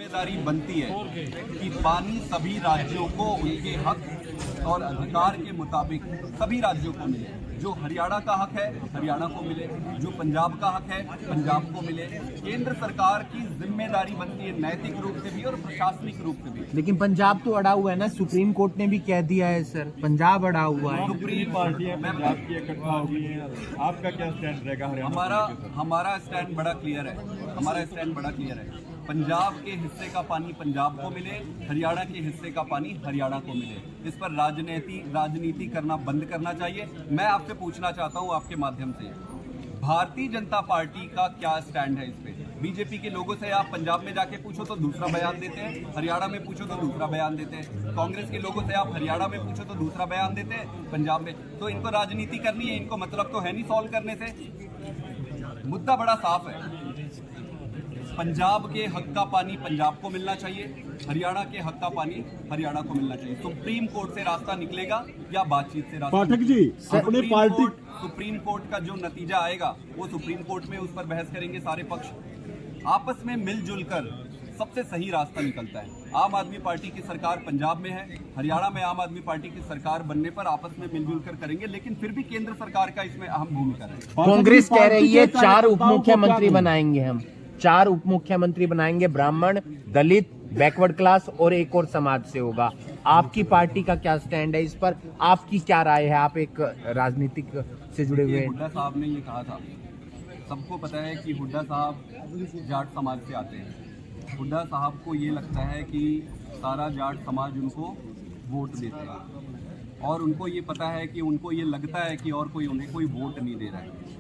जिम्मेदारी बनती है कि पानी सभी राज्यों को उनके हक और अधिकार के मुताबिक सभी राज्यों को मिले। जो हरियाणा का हक है हरियाणा को मिले, जो पंजाब का हक है पंजाब को मिले। केंद्र सरकार की जिम्मेदारी बनती है नैतिक रूप से भी और प्रशासनिक रूप से भी। लेकिन पंजाब तो अड़ा हुआ है ना, सुप्रीम कोर्ट ने भी कह दिया है सर, पंजाब अड़ा हुआ है। सुप्रीम पार्टियां पंजाब की इकट्ठा होगी हैं, आपका क्या स्टैंड रहेगा? हमारा स्टैंड बड़ा क्लियर है। हमारा स्टैंड बड़ा क्लियर है। पंजाब के हिस्से का पानी पंजाब को मिले, हरियाणा के हिस्से का पानी हरियाणा को मिले। इस पर राजनीति करना बंद करना चाहिए। मैं आपसे पूछना चाहता हूं आपके माध्यम से, भारतीय जनता पार्टी का क्या स्टैंड है इस पे? बीजेपी के लोगों से आप पंजाब में जाके पूछो तो दूसरा बयान देते हैं, हरियाणा में पूछो तो दूसरा बयान देते हैं। कांग्रेस के लोगों से आप हरियाणा में पूछो तो दूसरा बयान देते हैं, पंजाब में। तो इनको राजनीति करनी है, इनको मतलब तो है नहीं सॉल्व करने से। मुद्दा बड़ा साफ है। पंजाब के हक का पानी पंजाब को मिलना चाहिए, हरियाणा के हक का पानी हरियाणा को मिलना चाहिए। सुप्रीम कोर्ट से रास्ता निकलेगा या बातचीत से रास्ता? पाठक जी, अपने पार्टी सुप्रीम कोर्ट का जो नतीजा आएगा वो सुप्रीम कोर्ट में उस पर बहस करेंगे सारे पक्ष। आपस में मिलजुल कर सबसे सही रास्ता निकलता है। आम आदमी पार्टी की सरकार पंजाब में है, हरियाणा में आम आदमी पार्टी की सरकार बनने पर आपस में मिलजुल कर करेंगे, लेकिन फिर भी केंद्र सरकार का इसमें अहम भूमिका है। कांग्रेस कह रही है 4 उप मुख्यमंत्री बनाएंगे, हम 4 उप मुख्यमंत्री बनाएंगे, ब्राह्मण, दलित, बैकवर्ड क्लास और एक और समाज से होगा। आपकी पार्टी का क्या स्टैंड है इस पर? आपकी क्या राय है? आप एक राजनीतिक से जुड़े हुए हैं। हुड्डा साहब ने ये कहा था, सबको पता है कि हुड्डा साहब जाट समाज से आते हैं। हुड्डा साहब को ये लगता है कि सारा जाट समाज उनको वोट देते हैं और उनको ये पता है कि उनको ये लगता है कि और कोई उन्हें कोई वोट नहीं दे रहा है।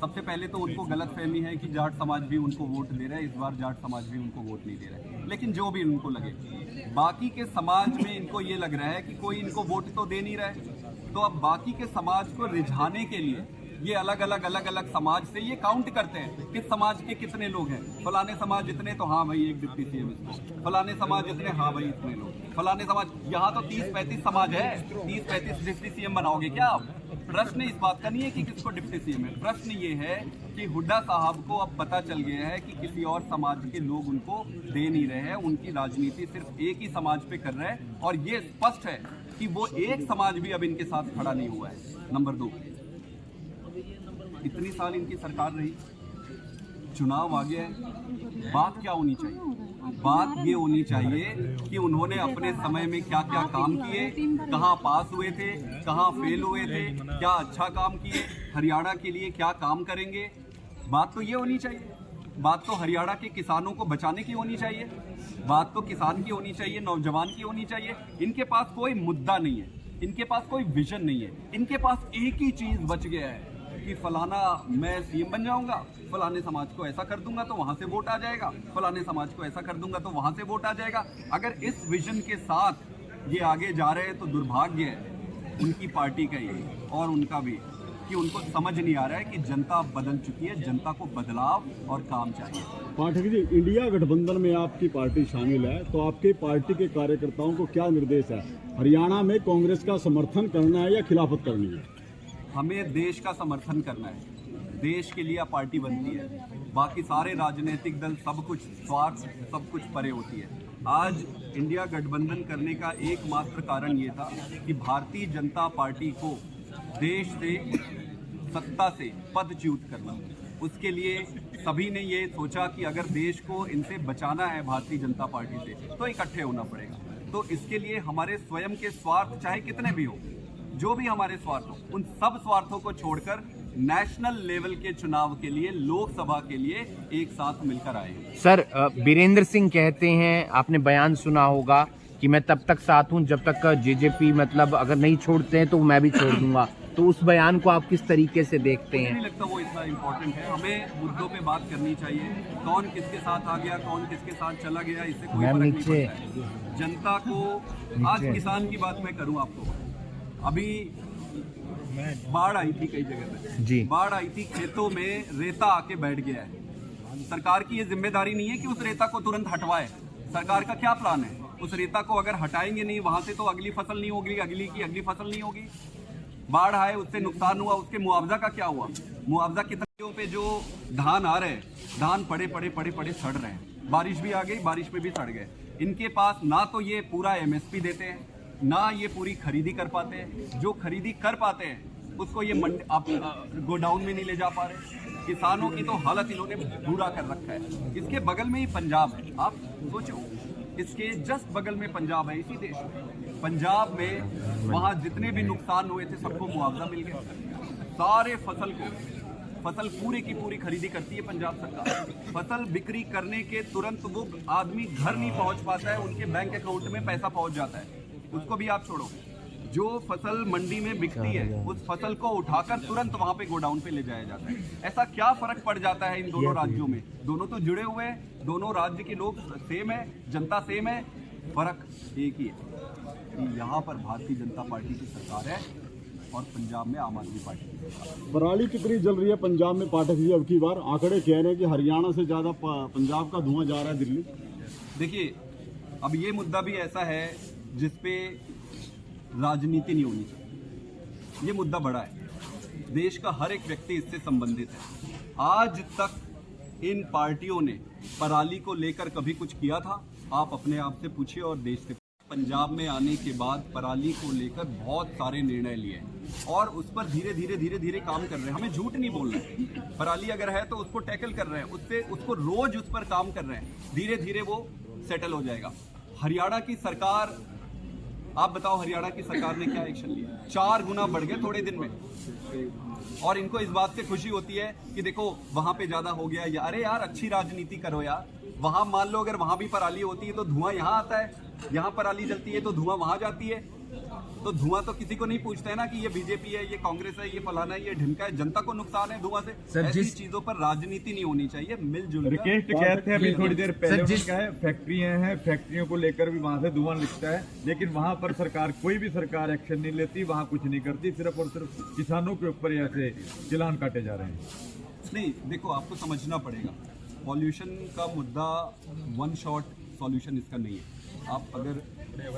सबसे पहले तो उनको गलतफहमी है कि जाट समाज भी उनको वोट दे रहा है। इस बार जाट समाज भी उनको वोट नहीं दे रहा है, लेकिन जो भी उनको लगे। बाकी के समाज में इनको ये लग रहा है कि कोई इनको वोट तो दे नहीं रहा है, तो अब बाकी के समाज को रिझाने के लिए ये अलग अलग समाज से ये काउंट करते हैं कि समाज के कितने लोग हैं। फलाने समाज इतने, तो हाँ भाई एक डिप्टी सीएम इसको। फलाने समाज इतने, हाँ भाई इतने लोग। फलाने समाज, यहाँ तो 30-35 समाज है, 30-35 डिप्टी सीएम बनाओगे क्या आप? प्रश्न इस बात का नहीं है कि किसको डिप्टी सीएम है, प्रश्न ये है कि हुड्डा साहब को अब पता चल गया है कि किसी और समाज के लोग उनको दे नहीं रहे हैं। उनकी राजनीति सिर्फ एक ही समाज पे कर रहे हैं और ये स्पष्ट है कि वो एक समाज भी अब इनके साथ खड़ा नहीं हुआ है। नंबर 2, इतनी साल इनकी सरकार रही, चुनाव आ गया है, बात क्या होनी चाहिए? बात ये होनी चाहिए कि उन्होंने अपने समय में क्या क्या काम किए, कहाँ पास हुए थे, कहाँ फेल हुए थे, क्या अच्छा काम किए, हरियाणा के लिए क्या काम करेंगे। बात तो ये होनी चाहिए। बात तो हरियाणा के किसानों को बचाने की होनी चाहिए, बात तो किसान की होनी चाहिए, नौजवान की होनी चाहिए। इनके पास कोई मुद्दा नहीं है, इनके पास कोई विजन नहीं है। इनके पास एक ही चीज बच गया है कि फलाना मैं सीएम बन जाऊंगा, फलाने समाज को ऐसा कर दूंगा तो वहां से वोट आ जाएगा, फलाने समाज को ऐसा कर दूंगा तो वहां से वोट आ जाएगा। अगर इस विजन के साथ ये आगे जा रहे हैं तो दुर्भाग्य है उनकी पार्टी का ही और उनका भी, कि उनको समझ नहीं आ रहा है कि जनता बदल चुकी है, जनता को बदलाव और काम चाहिए। पाठक जी, इंडिया गठबंधन में आपकी पार्टी शामिल है, तो आपकी पार्टी के कार्यकर्ताओं को क्या निर्देश है? हरियाणा में कांग्रेस का समर्थन करना है या खिलाफत करनी है? हमें देश का समर्थन करना है। देश के लिए पार्टी बनती है, बाकी सारे राजनीतिक दल सब कुछ स्वार्थ, सब कुछ परे होती है। आज इंडिया गठबंधन करने का एकमात्र कारण ये था कि भारतीय जनता पार्टी को देश से, सत्ता से पदच्युत करना। उसके लिए सभी ने ये सोचा कि अगर देश को इनसे बचाना है भारतीय जनता पार्टी से तो इकट्ठे होना पड़ेगा। तो इसके लिए हमारे स्वयं के स्वार्थ चाहे कितने भी हो, जो भी हमारे स्वार्थ हो, उन सब स्वार्थों को छोड़कर नेशनल लेवल के चुनाव के लिए, लोकसभा के लिए एक साथ मिलकर आए। सर, वीरेंद्र सिंह कहते हैं, आपने बयान सुना होगा कि मैं तब तक साथ हूं जब तक जेजेपी मतलब अगर नहीं छोड़ते हैं तो मैं भी छोड़ दूंगा। तो उस बयान को आप किस तरीके से देखते हैं? नहीं लगता वो इतना इम्पोर्टेंट है। हमें मुद्दों पे बात करनी चाहिए। कौन किसके साथ आ गया, कौन किसके साथ चला गया, इससे कोई फर्क नहीं पड़ता है। जनता को, आज किसान की बात मैं करूं आपको, अभी बाढ़ आई थी कई जगह पे जी, बाढ़ आई थी, खेतों में रेता आके बैठ गया है। सरकार की ये जिम्मेदारी नहीं है कि उस रेता को तुरंत हटवाए। सरकार का क्या प्लान है? उस रेता को अगर हटाएंगे नहीं वहां से तो अगली फसल नहीं होगी, अगली की अगली फसल नहीं होगी। बाढ़ आए, उससे नुकसान हुआ, उसके मुआवजा का क्या हुआ? मुआवजा कितने पे जो धान आ रहे हैं, धान पड़े सड़ रहे हैं। बारिश भी आ गई, बारिश में भी सड़ गए। इनके पास ना तो ये पूरा एमएसपी देते हैं, ना ये पूरी खरीदी कर पाते हैं। जो खरीदी कर पाते हैं उसको ये गोडाउन में नहीं ले जा पा रहे। किसानों की तो हालत इन्होंने बुरा कर रखा है। इसके बगल में ही पंजाब है, आप सोचो, इसके जस्ट बगल में पंजाब है। इसी देश में पंजाब में वहाँ जितने भी नुकसान हुए थे सबको मुआवजा मिल गया। सारे फसल पूरी की पूरी खरीदी करती है पंजाब सरकार। फसल बिक्री करने के तुरंत वो आदमी घर नहीं पहुंच पाता है, उनके बैंक अकाउंट में पैसा पहुंच जाता है। उसको भी आप छोड़ो, जो फसल मंडी में बिकती है उस फसल को उठाकर तुरंत वहां पे गोडाउन पे ले जाया जाता है। ऐसा क्या फर्क पड़ जाता है इन दोनों राज्यों में? दोनों तो जुड़े हुए हैं, दोनों राज्य के लोग सेम है, जनता सेम है, फर्क एक ही है कि यहाँ पर भारतीय जनता पार्टी की सरकार है और पंजाब में आम आदमी पार्टी की सरकार। पराली कितनी जल रही है पंजाब में पाठक जी? अब की बार आंकड़े कह रहे हैं कि हरियाणा से ज्यादा पंजाब का धुआं जा रहा है दिल्ली। देखिए, अब ये मुद्दा भी ऐसा है जिसपे राजनीति नहीं होनी चाहिए। ये मुद्दा बड़ा है, देश का हर एक व्यक्ति इससे संबंधित है। आज तक इन पार्टियों ने पराली को लेकर कभी कुछ किया था? आप अपने आप से पूछिए और देश से। पंजाब में आने के बाद पराली को लेकर बहुत सारे निर्णय लिए और उस पर धीरे धीरे काम कर रहे हैं। हमें झूठ नहीं बोलना है, पराली अगर है तो उसको टैकल कर रहे हैं, उसको रोज उस पर काम कर रहे हैं। धीरे धीरे वो सेटल हो जाएगा। हरियाणा की सरकार, आप बताओ, हरियाणा की सरकार ने क्या एक्शन लिया? 4 गुना बढ़ गए थोड़े दिन में। और इनको इस बात से खुशी होती है कि देखो वहां पे ज्यादा हो गया। अरे यार, अच्छी राजनीति करो यार। वहां मान लो अगर वहां भी पराली होती है तो धुआं यहाँ आता है, यहाँ पराली जलती है तो धुआं वहां जाती है। तो धुआं तो किसी को नहीं पूछता है ना कि ये बीजेपी है, ये कांग्रेस है, ये फलाना है, ये ढिमका है। जनता को नुकसान है धुआं से। ऐसी चीजों पर राजनीति नहीं होनी चाहिए, मिलजुल। रिकेश कहते हैं अभी थोड़ी देर पहले उनका है, फैक्ट्रियां हैं, फैक्ट्रियों को लेकर भी वहां से धुआं निकलता है, लेकिन वहां पर सरकार, कोई भी सरकार एक्शन नहीं लेती, वहां कुछ नहीं करती, सिर्फ और सिर्फ किसानों के ऊपर ऐसे चालान काटे जा रहे हैं। नहीं, देखो, आपको समझना पड़ेगा, पॉल्यूशन का मुद्दा वन शॉट सॉल्यूशन इसका नहीं है। आप अगर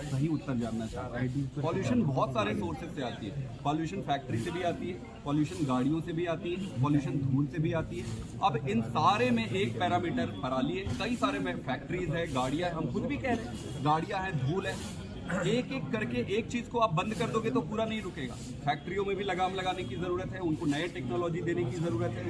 सही उत्तर जानना चाहते हैं, पॉल्यूशन बहुत सारे सोर्सेज से आती है। पॉल्यूशन फैक्ट्री से भी आती है, पॉल्यूशन गाड़ियों से भी आती है, पॉल्यूशन धूल से भी आती है। अब इन सारे में एक पैरामीटर पराली है, कई सारे में फैक्ट्रीज है, गाड़ियां, हम खुद भी कह रहे हैं, गाड़ियां हैं, धूल है। एक एक करके एक चीज को आप बंद कर दोगे तो पूरा नहीं रुकेगा। फैक्ट्रियों में भी लगाम लगाने की जरूरत है, उनको नए टेक्नोलॉजी देने की जरूरत है,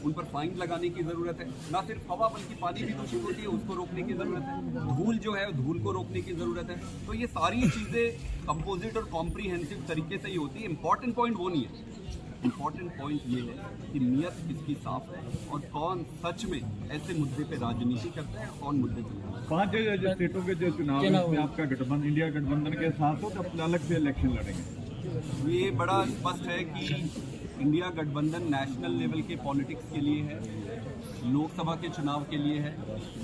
उन पर फाइन लगाने की जरूरत है। ना सिर्फ हवा बल्कि पानी भी दूषित होती है, उसको रोकने की जरूरत है। धूल जो है, धूल को रोकने की जरूरत है। तो ये सारी चीजें कंपोजिट और कॉम्प्रीहेंसिव तरीके से ही होती है। इंपॉर्टेंट पॉइंट वो नहीं है, इम्पॉर्टेंट पॉइंट ये है कि नियत किसकी साफ है और कौन सच में ऐसे मुद्दे पे राजनीति करता है, कौन मुद्दे चल रहे हैं। 5 स्टेटों के जो चुनाव है उसमें आपका गठबंधन, इंडिया गठबंधन के साथ हो तो अपने अलग से इलेक्शन लड़ेंगे? ये बड़ा स्पष्ट है कि इंडिया गठबंधन नेशनल लेवल के पॉलिटिक्स के लिए है, लोकसभा के चुनाव के लिए है।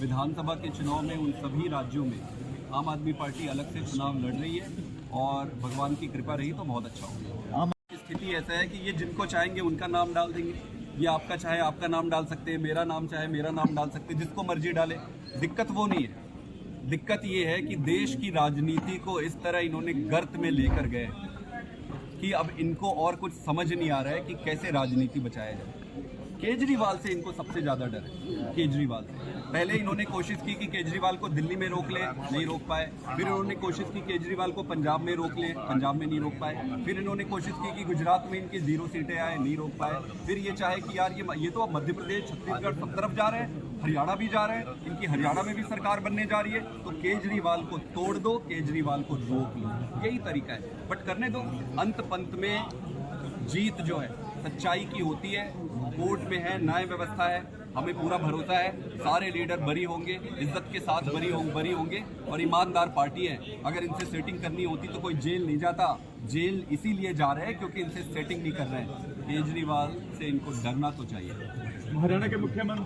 विधानसभा के चुनाव में उन सभी राज्यों में आम आदमी पार्टी अलग से चुनाव लड़ रही है और भगवान की कृपा रही तो बहुत अच्छा होगा। स्थिति ऐसा है कि ये जिनको चाहेंगे उनका नाम डाल देंगे। ये आपका चाहे आपका नाम डाल सकते हैं, मेरा नाम चाहे मेरा नाम डाल सकते हैं, जिसको मर्जी डाले। दिक्कत वो नहीं है। दिक्कत ये है कि देश की राजनीति को इस तरह इन्होंने गर्त में लेकर गए कि अब इनको और कुछ समझ नहीं आ रहा है कि कैसे राजनीति बचाया जाए। केजरीवाल से इनको सबसे ज़्यादा डर है, केजरीवाल से। पहले इन्होंने कोशिश की कि केजरीवाल को दिल्ली में रोक ले, नहीं रोक पाए। फिर इन्होंने कोशिश की केजरीवाल को पंजाब में रोक ले, पंजाब में नहीं रोक पाए। फिर इन्होंने कोशिश की कि गुजरात में इनकी 0 सीटें आए, नहीं रोक पाए। फिर ये चाहे कि यार ये तो अब मध्य प्रदेश, छत्तीसगढ़ सब तरफ जा रहे हैं, हरियाणा भी जा रहे हैं, इनकी हरियाणा में भी सरकार बनने जा रही है, तो केजरीवाल को तोड़ दो, केजरीवाल को रोक लो, यही तरीका है। बट करने दो, अंत पंत में जीत जो है सच्चाई की होती है। कोर्ट में है, न्याय व्यवस्था है, हमें पूरा भरोसा है सारे लीडर बरी होंगे, इज्जत के साथ बरी होंगे और ईमानदार पार्टी है। अगर इनसे सेटिंग करनी होती तो कोई जेल नहीं जाता। जेल इसीलिए जा रहे हैं क्योंकि इनसे सेटिंग नहीं कर रहे हैं। केजरीवाल से इनको डरना तो चाहिए। हरियाणा के मुख्यमंत्री